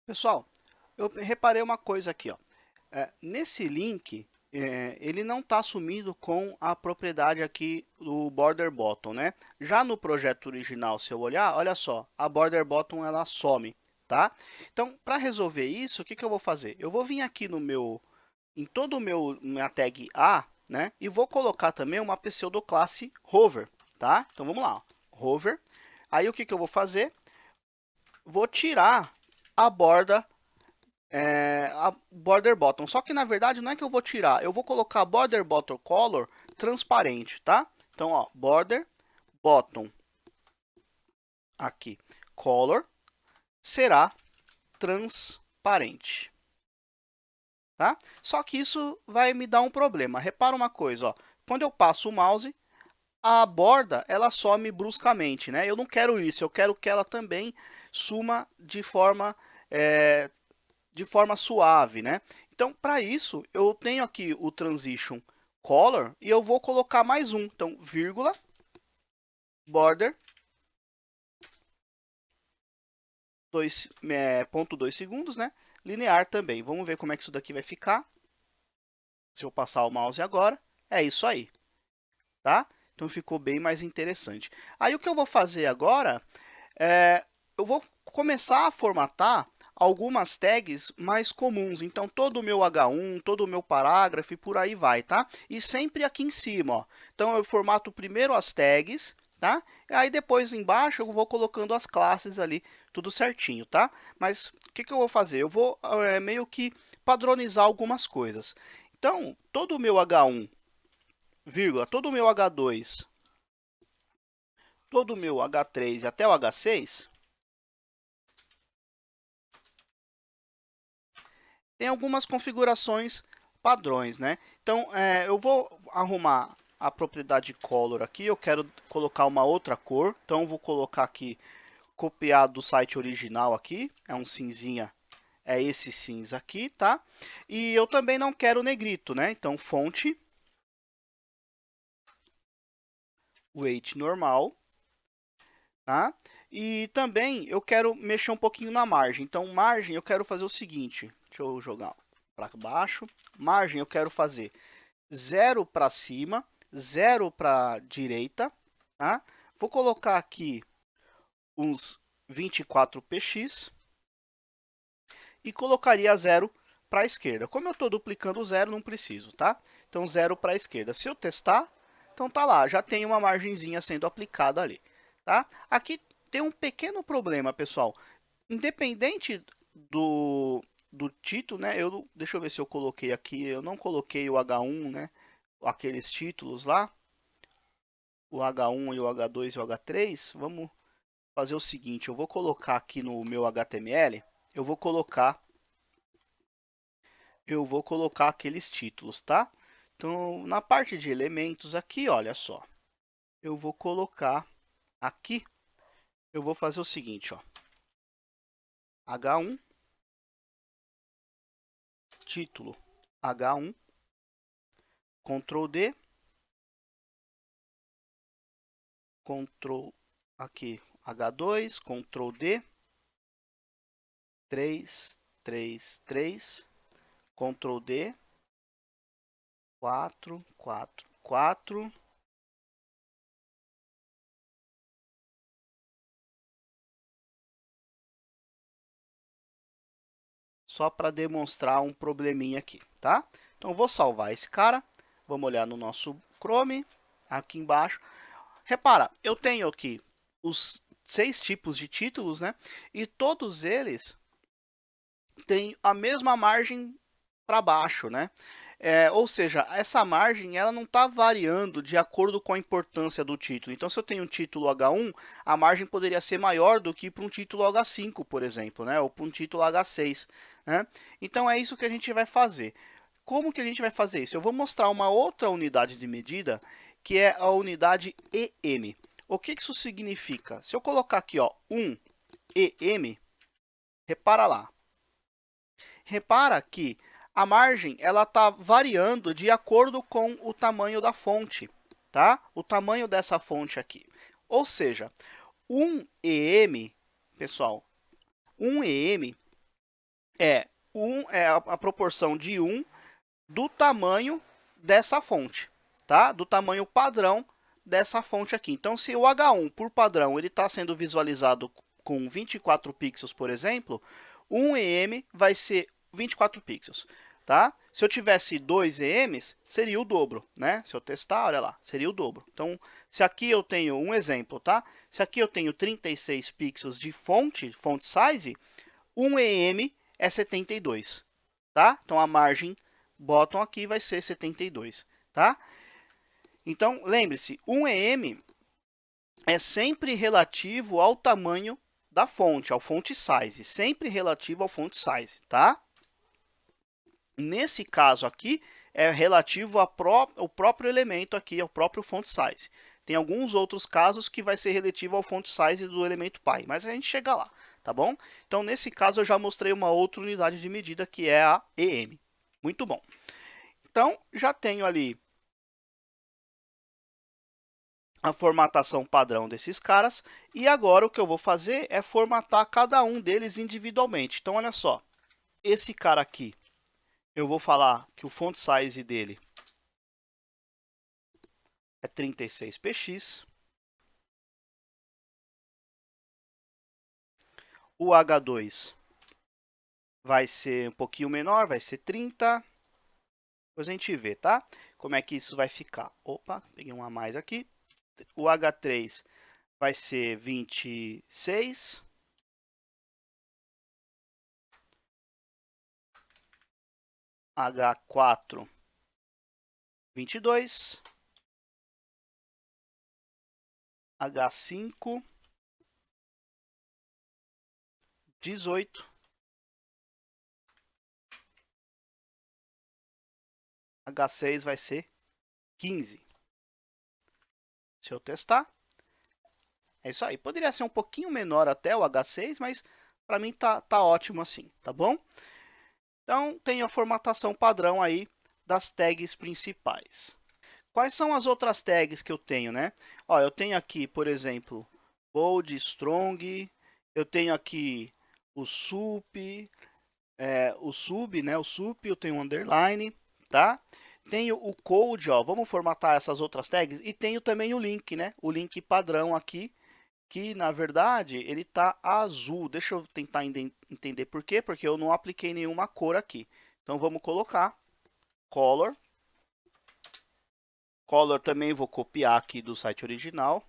Pessoal, eu reparei uma coisa aqui, ó. Nesse link, ele não está assumindo com a propriedade aqui do border bottom, né? Já no projeto original, se eu olhar, olha só, a border bottom ela some, tá? Então, para resolver isso, o que que eu vou fazer? Eu vou vir aqui no meu, em todo o meu minha tag A, né? E vou colocar também uma pseudoclasse hover, tá? Então vamos lá, ó. Hover. Aí o que que eu vou fazer? Vou tirar a borda a border bottom. Só que na verdade não é que eu vou tirar, eu vou colocar a border bottom color transparente, tá? Então, ó, border bottom aqui, color será transparente, tá? Só que isso vai me dar um problema. Repara uma coisa, ó, quando eu passo o mouse, a borda ela some bruscamente, né? Eu não quero isso, eu quero que ela também suma é, de forma suave, né? Então, para isso, eu tenho aqui o transition color e eu vou colocar mais um. Então, vírgula, border, 2 segundos, né? Linear também. Vamos ver como é que isso daqui vai ficar. Se eu passar o mouse agora, é isso aí, tá? Então ficou bem mais interessante. Aí o que eu vou fazer agora eu vou começar a formatar algumas tags mais comuns. Então, todo o meu H1, todo o meu parágrafo e por aí vai, tá? E sempre aqui em cima, ó. Então, eu formato primeiro as tags, tá? E aí, depois, embaixo, eu vou colocando as classes ali, tudo certinho, tá? Mas, o que que eu vou fazer? Eu vou meio que padronizar algumas coisas. Então, todo o meu H1, vírgula, todo o meu H2, todo o meu H3 e até o H6, tem algumas configurações padrões, né? Então, eu vou arrumar a propriedade color aqui, eu quero colocar uma outra cor, então eu vou colocar aqui, copiar do site original aqui, é um cinzinha, é esse cinza aqui, tá? E eu também não quero negrito, né? Então, fonte, weight normal, tá? E também eu quero mexer um pouquinho na margem, então margem eu quero fazer o seguinte, deixa eu jogar para baixo, margem eu quero fazer 0 para cima, 0 para direita, tá? Vou colocar aqui uns 24px e colocaria 0 para a esquerda. Como eu estou duplicando o 0, não preciso, tá? Então 0 para a esquerda. Se eu testar, então tá lá, já tem uma margenzinha sendo aplicada ali, tá? Aqui tem um pequeno problema, pessoal. Independente do título, né? Deixa eu ver se eu coloquei aqui. Eu não coloquei o H1, né? Aqueles títulos lá. O H1 e o H2 e o H3, vamos fazer o seguinte, eu vou colocar aqui no meu HTML, eu vou colocar aqueles títulos, tá? Então, na parte de elementos aqui, olha só, eu vou colocar aqui, eu vou fazer o seguinte, ó, H1, título H1, Ctrl D, Ctrl aqui H2, Ctrl D, 3, 3, 3, Ctrl D, 4, 4, 4. Só para demonstrar um probleminha aqui, tá? Então, vou salvar esse cara. Vamos olhar no nosso Chrome, aqui embaixo. Repara, eu tenho aqui os 6 tipos de títulos, né? E todos eles têm a mesma margem para baixo, né? Ou seja, essa margem ela não está variando de acordo com a importância do título. Então, se eu tenho um título H1, a margem poderia ser maior do que para um título H5, por exemplo, né? Ou para um título H6. Né? Então, é isso que a gente vai fazer. Como que a gente vai fazer isso? Eu vou mostrar uma outra unidade de medida, que é a unidade EM. O que isso significa? Se eu colocar aqui, ó, 1 EM, repara lá. Repara que a margem ela está variando de acordo com o tamanho da fonte, tá? O tamanho dessa fonte aqui. Ou seja, 1 EM, pessoal, 1 EM é a proporção de 1 do tamanho dessa fonte, tá? Do tamanho padrão dessa fonte aqui. Então, se o H1, por padrão, ele está sendo visualizado com 24 pixels, por exemplo, 1 EM vai ser 24 pixels, tá? Se eu tivesse 2 EMs, seria o dobro, né? Se eu testar, olha lá, seria o dobro. Então, se aqui eu tenho um exemplo, tá? Se aqui eu tenho 36 pixels de font size, 1 EM é 72, tá? Então, a margem bottom aqui vai ser 72, tá? Então, lembre-se, 1 EM é sempre relativo ao tamanho da fonte, ao font size, sempre relativo ao font size, tá? Nesse caso aqui, é relativo ao próprio elemento aqui, ao próprio font size. Tem alguns outros casos que vai ser relativo ao font size do elemento pi, mas a gente chega lá, tá bom? Então, nesse caso, eu já mostrei uma outra unidade de medida, que é a EM. Muito bom. Então, já tenho ali a formatação padrão desses caras. E agora o que eu vou fazer é formatar cada um deles individualmente. Então, olha só. Esse cara aqui, eu vou falar que o font size dele é 36px. O H2 vai ser um pouquinho menor, vai ser 30. Depois a gente vê, tá? Como é que isso vai ficar. Opa, peguei um a mais aqui. O H3 vai ser 26. H4, 22. H5, 18. H6 vai ser 15. Se eu testar, é isso aí. Poderia ser um pouquinho menor até o H6, mas para mim tá ótimo assim, tá bom? Então, tenho a formatação padrão aí das tags principais. Quais são as outras tags que eu tenho, né? Ó, eu tenho aqui, por exemplo, bold, strong, eu tenho aqui o sup, o sub, né? O sup, eu tenho underline, tá? Tenho o code, ó, vamos formatar essas outras tags, e tenho também o link, né? O link padrão aqui, que na verdade ele está azul. Deixa eu tentar entender por quê, porque eu não apliquei nenhuma cor aqui. Então vamos colocar color. Color também vou copiar aqui do site original.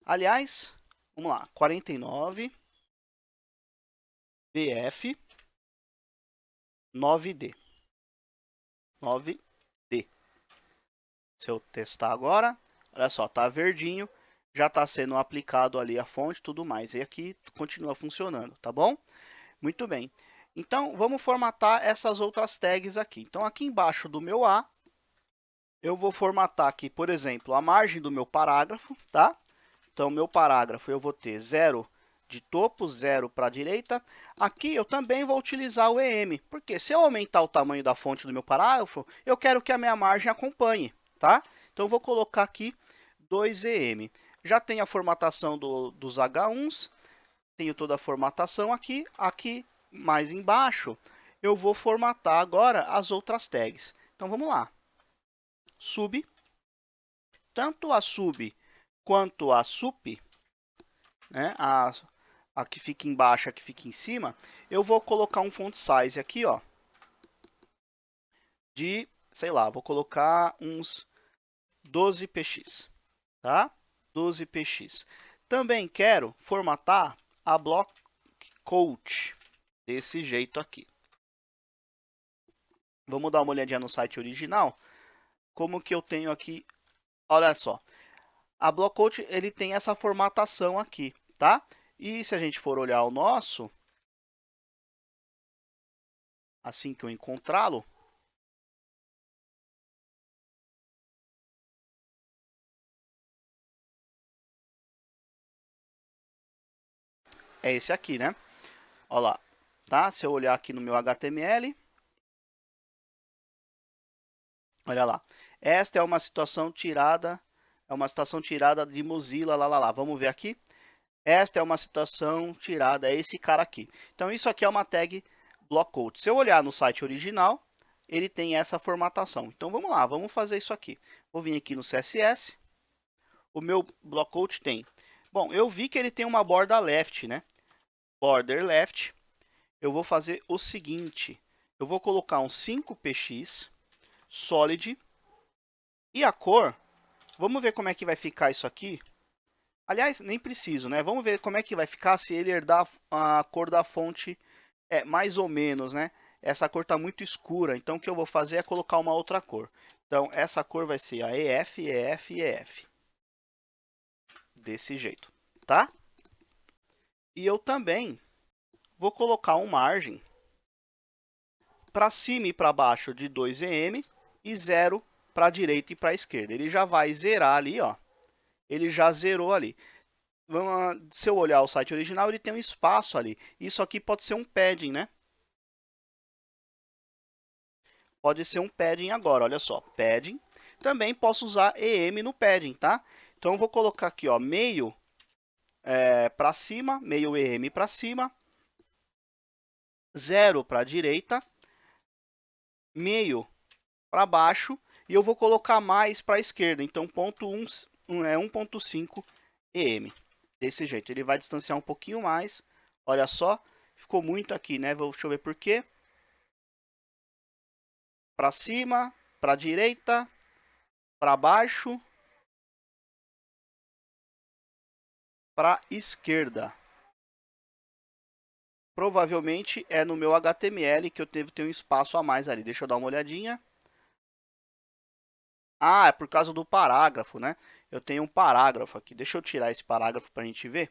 Aliás, vamos lá, 49 BF 9D. 9D. Se eu testar agora, olha só, tá verdinho, já está sendo aplicado ali a fonte e tudo mais. E aqui continua funcionando, tá bom? Muito bem. Então, vamos formatar essas outras tags aqui. Então, aqui embaixo do meu A, eu vou formatar aqui, por exemplo, a margem do meu parágrafo, tá? Então, meu parágrafo eu vou ter 0 de topo, 0 para a direita. Aqui eu também vou utilizar o EM, porque se eu aumentar o tamanho da fonte do meu parágrafo, eu quero que a minha margem acompanhe, tá? Então, eu vou colocar aqui 2 EM. Já tem a formatação dos H1s, tenho toda a formatação aqui. Aqui, mais embaixo, eu vou formatar agora as outras tags. Então, vamos lá. Sub. Tanto a sub quanto a sup, né, a que fica embaixo, a que fica em cima, eu vou colocar um font size aqui, ó, de, sei lá, vou colocar uns 12px, tá? 12px. Também quero formatar a block code desse jeito aqui. Vamos dar uma olhadinha no site original, como que eu tenho aqui, olha só. A block code, ele tem essa formatação aqui, tá? E se a gente for olhar o nosso, assim que eu encontrá-lo, é esse aqui, né? Olha lá, tá? Se eu olhar aqui no meu HTML, olha lá. Esta é uma situação tirada, de Mozilla, lá. Vamos ver aqui. Esta é uma situação tirada, é esse cara aqui. Então, isso aqui é uma tag block code. Se eu olhar no site original, ele tem essa formatação. Então vamos lá, vamos fazer isso aqui. Vou vir aqui no CSS. O meu block code tem. Bom, eu vi que ele tem uma borda left, né? Border left. Eu vou fazer o seguinte. Eu vou colocar um 5px solid e a cor. Vamos ver como é que vai ficar isso aqui. Aliás, nem preciso, né? Vamos ver como é que vai ficar se ele herdar a cor da fonte mais ou menos, né? Essa cor está muito escura, então o que eu vou fazer é colocar uma outra cor. Então, essa cor vai ser a EF, EF, EF. Desse jeito, tá? E eu também vou colocar um margem para cima e para baixo de 2em e 0 para a direita e para a esquerda. Ele já vai zerar ali, ó. Ele já zerou ali. Se eu olhar o site original, ele tem um espaço ali. Isso aqui pode ser um padding, né? Pode ser um padding agora, olha só. Padding. Também posso usar EM no padding, tá? Então, eu vou colocar aqui, ó, meio para cima, meio EM para cima, 0 para a direita, meio para baixo, e eu vou colocar mais para a esquerda. Então, 1.5 EM. Desse jeito, ele vai distanciar um pouquinho mais. Olha só, ficou muito aqui, né? Deixa eu ver por quê. Para cima, para a direita, para baixo, para a esquerda. Provavelmente é no meu HTML que eu devo ter um espaço a mais ali. Deixa eu dar uma olhadinha. Ah, é por causa do parágrafo, né? Eu tenho um parágrafo aqui. Deixa eu tirar esse parágrafo para a gente ver.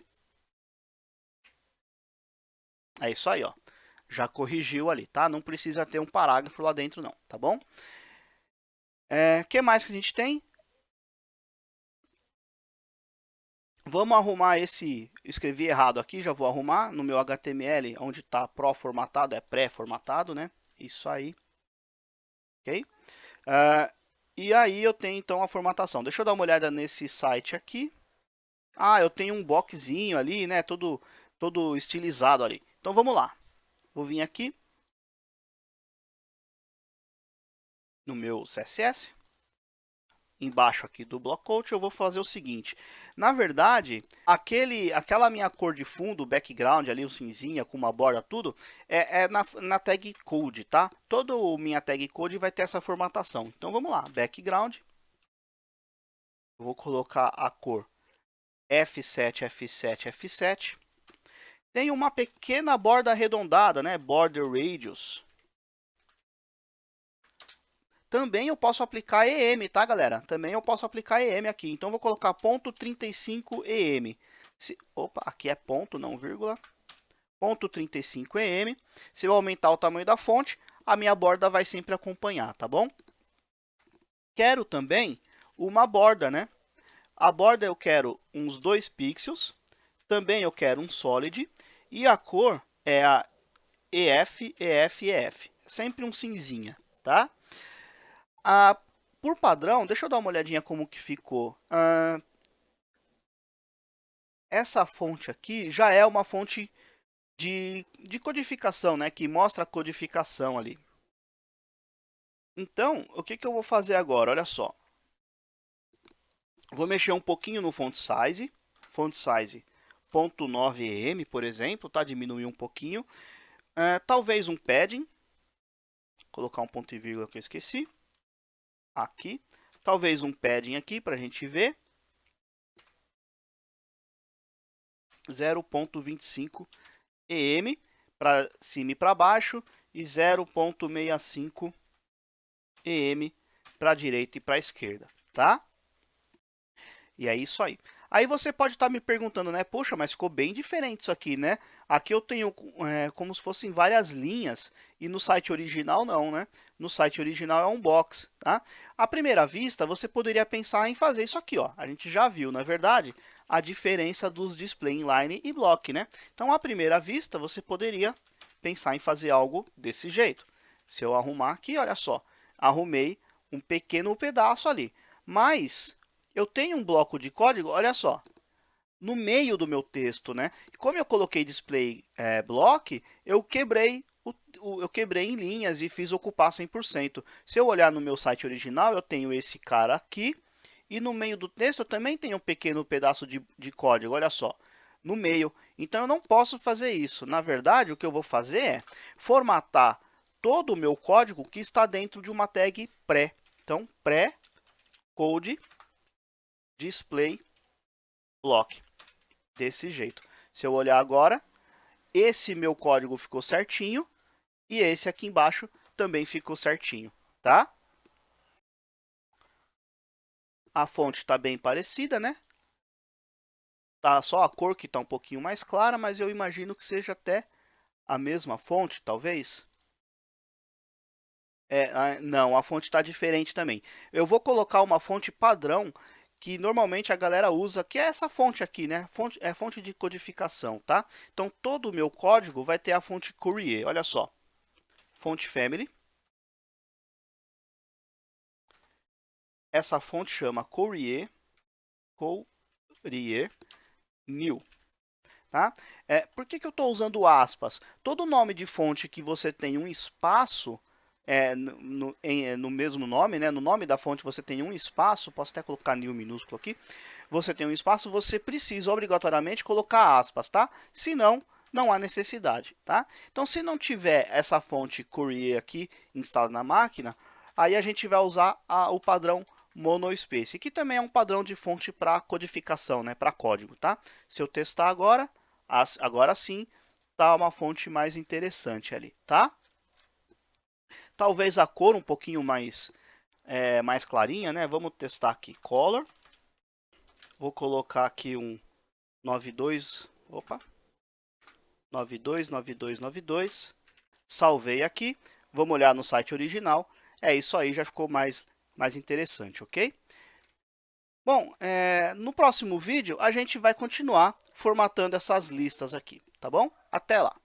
É isso aí, ó. Já corrigiu ali, tá? Não precisa ter um parágrafo lá dentro, não, tá bom? Que mais que a gente tem? Vamos arrumar esse... Escrevi errado aqui, já vou arrumar. No meu HTML, onde está pró-formatado, é pré-formatado, né? Isso aí. Ok? E aí eu tenho, então, a formatação. Deixa eu dar uma olhada nesse site aqui. Ah, eu tenho um boxzinho ali, né? Todo estilizado ali. Então, vamos lá. Vou vir aqui no meu CSS. Embaixo aqui do block code, eu vou fazer o seguinte. Na verdade, aquela minha cor de fundo, o background ali, o cinzinha com uma borda, tudo, é na tag code, tá? Toda minha tag code vai ter essa formatação. Então, vamos lá. Background. Eu vou colocar a cor F7, F7, F7. Tem uma pequena borda arredondada, né? Border radius. Também eu posso aplicar EM, tá, galera? Também eu posso aplicar EM aqui. Então, vou colocar ponto 35 EM. Opa, aqui é ponto, não vírgula. Ponto 35 EM. Se eu aumentar o tamanho da fonte, a minha borda vai sempre acompanhar, tá bom? Quero também uma borda, né? A borda eu quero uns 2 pixels. Também eu quero um solid. E a cor é a EF, EF, EF. Sempre um cinzinha, tá? Por padrão, deixa eu dar uma olhadinha como que ficou. Essa fonte aqui já é uma fonte de codificação, né? Que mostra a codificação ali. Então, o que eu vou fazer agora? Olha só. Vou mexer um pouquinho no font size. Font size 0.9em, por exemplo, tá? Diminuir um pouquinho. Talvez um padding. Vou colocar um ponto e vírgula que eu esqueci. Aqui. Talvez um padding aqui para a gente ver. 0.25 EM para cima e para baixo e 0.65 EM para a direita e para a esquerda, tá? E é isso aí. Aí você pode estar me perguntando, né? Poxa, mas ficou bem diferente isso aqui, né? Aqui eu tenho como se fossem várias linhas e no site original não, né? No site original é um box, tá? À primeira vista, você poderia pensar em fazer isso aqui, ó. A gente já viu, na verdade, a diferença dos display inline e block, né? Então, à primeira vista, você poderia pensar em fazer algo desse jeito. Se eu arrumar aqui, olha só, arrumei um pequeno pedaço ali. Mas eu tenho um bloco de código, olha só, no meio do meu texto, né? Como eu coloquei display block, eu quebrei eu quebrei em linhas e fiz ocupar 100%. Se eu olhar no meu site original, eu tenho esse cara aqui. E no meio do texto eu também tenho um pequeno pedaço de código, olha só, no meio. Então eu não posso fazer isso. Na verdade, o que eu vou fazer é formatar todo o meu código que está dentro de uma tag pré. Então, pré code display block. Desse jeito. Se eu olhar agora, esse meu código ficou certinho e esse aqui embaixo também ficou certinho, tá? A fonte está bem parecida, né? Tá só a cor que está um pouquinho mais clara, mas eu imagino que seja até a mesma fonte, talvez. Não, a fonte está diferente também. Eu vou colocar uma fonte padrão que normalmente a galera usa, que é essa fonte aqui, né? É fonte de codificação, tá? Então, todo o meu código vai ter a fonte Courier. Olha só, fonte family. Essa fonte chama Courier New. Tá? Por que eu estou usando aspas? Todo nome de fonte que você tem um espaço no mesmo nome, né? No nome da fonte você tem um espaço, posso até colocar new minúsculo aqui, você tem um espaço, você precisa obrigatoriamente colocar aspas, tá? Senão, não há necessidade, tá? Então, se não tiver essa fonte Courier aqui instalada na máquina, aí a gente vai usar o padrão monospace, que também é um padrão de fonte para codificação, né? Para código, tá? Se eu testar agora, agora sim, tá uma fonte mais interessante ali, tá? Talvez a cor um pouquinho mais clarinha, né? Vamos testar aqui, color. Vou colocar aqui um 92, opa, 92. Salvei aqui. Vamos olhar no site original. É isso aí, já ficou mais interessante, ok? Bom, no próximo vídeo a gente vai continuar formatando essas listas aqui, tá bom? Até lá!